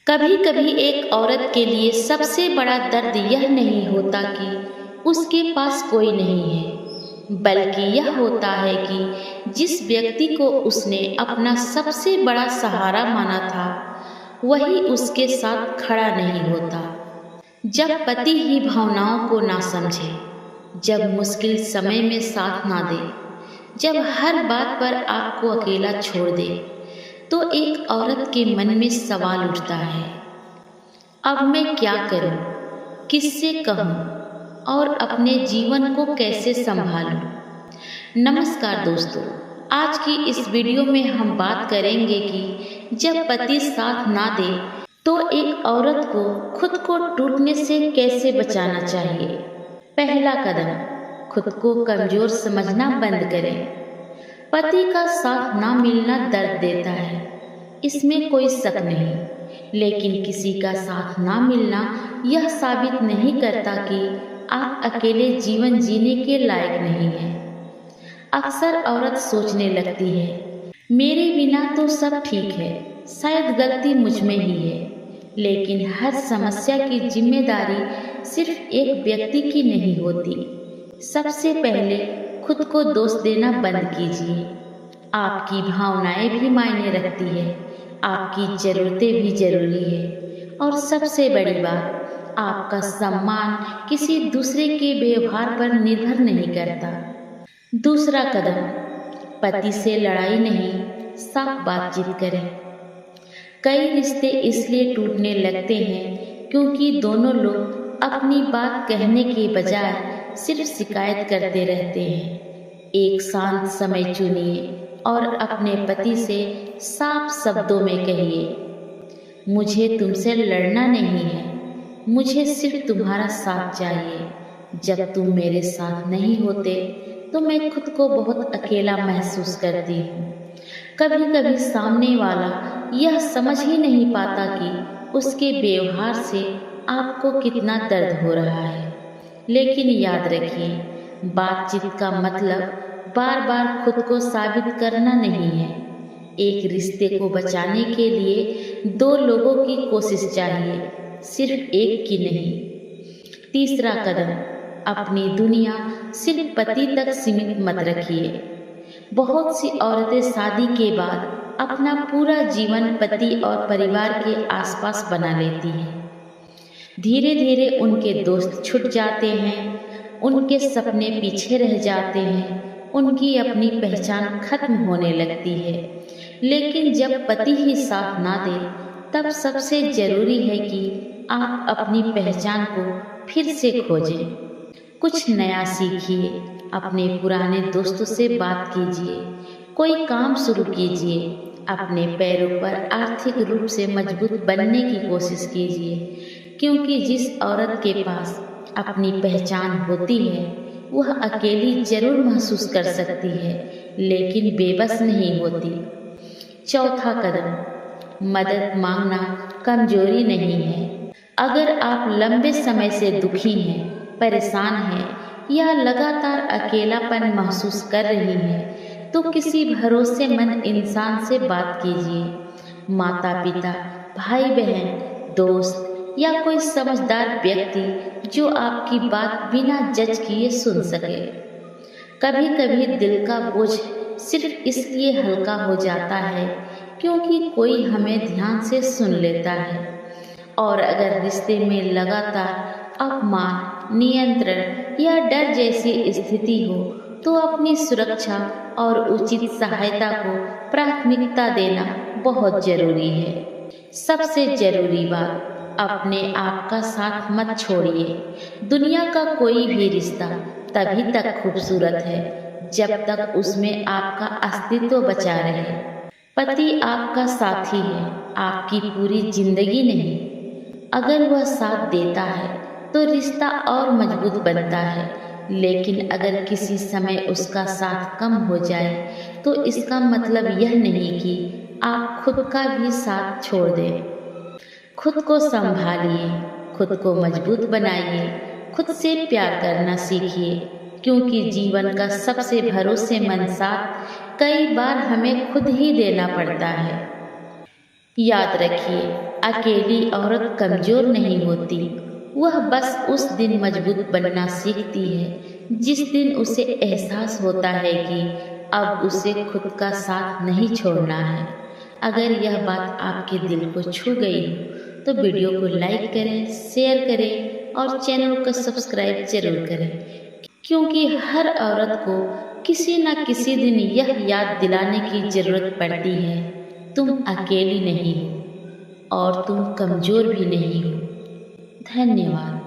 कभी कभी एक औरत के लिए सबसे बड़ा दर्द यह नहीं होता कि उसके पास कोई नहीं है, बल्कि यह होता है कि जिस व्यक्ति को उसने अपना सबसे बड़ा सहारा माना था वही उसके साथ खड़ा नहीं होता। जब पति ही भावनाओं को ना समझे, जब मुश्किल समय में साथ ना दे, जब हर बात पर आपको अकेला छोड़ दे, तो एक औरत के मन में सवाल उठता है, अब मैं क्या करूं, किससे कहूं और अपने जीवन को कैसे संभालूं। नमस्कार दोस्तों, आज की इस वीडियो में हम बात करेंगे कि जब पति साथ ना दे तो एक औरत को खुद को टूटने से कैसे बचाना चाहिए। पहला कदम, खुद को कमजोर समझना बंद करें। पति का साथ ना मिलना दर्द देता है, इसमें कोई शक नहीं, लेकिन किसी का साथ ना मिलना यह साबित नहीं करता कि आप अकेले जीवन जीने के लायक नहीं हैं। अक्सर औरत सोचने लगती है, मेरे बिना तो सब ठीक है, शायद गलती मुझ में ही है। लेकिन हर समस्या की जिम्मेदारी सिर्फ एक व्यक्ति की नहीं होती। सबसे पहले खुद को दोष देना बंद कीजिए। आपकी भावनाएं भी मायने रखती है, आपकी जरूरतें भी जरूरी है, और सबसे बड़ी बात, आपका सम्मान किसी दूसरे के व्यवहार पर निर्भर नहीं करता। दूसरा कदम, पति से लड़ाई नहीं, साफ बातचीत करें। कई रिश्ते इसलिए टूटने लगते हैं क्योंकि दोनों लोग अपनी बात कहने के बजाय सिर्फ शिकायत करते रहते हैं। एक शांत समय चुनिए और अपने पति से साफ शब्दों में कहिए, मुझे तुमसे लड़ना नहीं है, मुझे सिर्फ तुम्हारा साथ चाहिए। जब तुम मेरे साथ नहीं होते तो मैं खुद को बहुत अकेला महसूस करती हूँ। कभी कभी सामने वाला यह समझ ही नहीं पाता कि उसके व्यवहार से आपको कितना दर्द हो रहा है। लेकिन याद रखिए, बातचीत का मतलब बार बार खुद को साबित करना नहीं है। एक रिश्ते को बचाने के लिए दो लोगों की कोशिश चाहिए, सिर्फ एक की नहीं। तीसरा कदम, अपनी दुनिया सिर्फ पति तक सीमित मत रखिए। बहुत सी औरतें शादी के बाद अपना पूरा जीवन पति और परिवार के आसपास बना लेती हैं। धीरे धीरे उनके दोस्त छूट जाते हैं, उनके सपने पीछे रह जाते हैं, उनकी अपनी पहचान खत्म होने लगती है। लेकिन जब पति ही साथ ना दे, तब सबसे जरूरी है कि आप अपनी पहचान को फिर से खोजें। कुछ नया सीखिए, अपने पुराने दोस्तों से बात कीजिए, कोई काम शुरू कीजिए, अपने पैरों पर आर्थिक रूप से मजबूत बनने की कोशिश कीजिए। क्योंकि जिस औरत के पास अपनी पहचान होती है वह अकेली जरूर महसूस कर सकती है, लेकिन बेबस नहीं होती। चौथा कदम, मदद मांगना कमजोरी नहीं है। अगर आप लंबे समय से दुखी हैं, परेशान हैं या लगातार अकेलापन महसूस कर रही हैं, तो किसी भरोसेमंद इंसान से बात कीजिए। माता पिता, भाई बहन, दोस्त या कोई समझदार व्यक्ति जो आपकी बात बिना जज किए सुन सके। कभी कभी दिल का बोझ सिर्फ इसलिए हल्का हो जाता है क्योंकि कोई हमें ध्यान से सुन लेता है। और अगर रिश्ते में लगातार अपमान, नियंत्रण या डर जैसी स्थिति हो तो अपनी सुरक्षा और उचित सहायता को प्राथमिकता देना बहुत जरूरी है। सबसे जरूरी बात, अपने आप का साथ मत छोड़िए। दुनिया का कोई भी रिश्ता तभी तक खूबसूरत है जब तक उसमें आपका अस्तित्व बचा रहे। पति आपका साथी है, आपकी पूरी जिंदगी नहीं। अगर वह साथ देता है तो रिश्ता और मजबूत बनता है, लेकिन अगर किसी समय उसका साथ कम हो जाए तो इसका मतलब यह नहीं कि आप खुद का भी साथ छोड़ दें। खुद को संभालिए, खुद को मजबूत बनाइए, खुद से प्यार करना सीखिए, क्योंकि जीवन का सबसे भरोसेमंद साथ कई बार हमें खुद ही देना पड़ता है। याद रखिए, अकेली औरत कमज़ोर नहीं होती, वह बस उस दिन मजबूत बनना सीखती है जिस दिन उसे एहसास होता है कि अब उसे खुद का साथ नहीं छोड़ना है। अगर यह बात आपके दिल को छू गई हो तो वीडियो को लाइक करें, शेयर करें और चैनल को सब्सक्राइब जरूर करें, क्योंकि हर औरत को किसी न किसी दिन यह याद दिलाने की ज़रूरत पड़ती है, तुम अकेली नहीं हो और तुम कमज़ोर भी नहीं हो। धन्यवाद।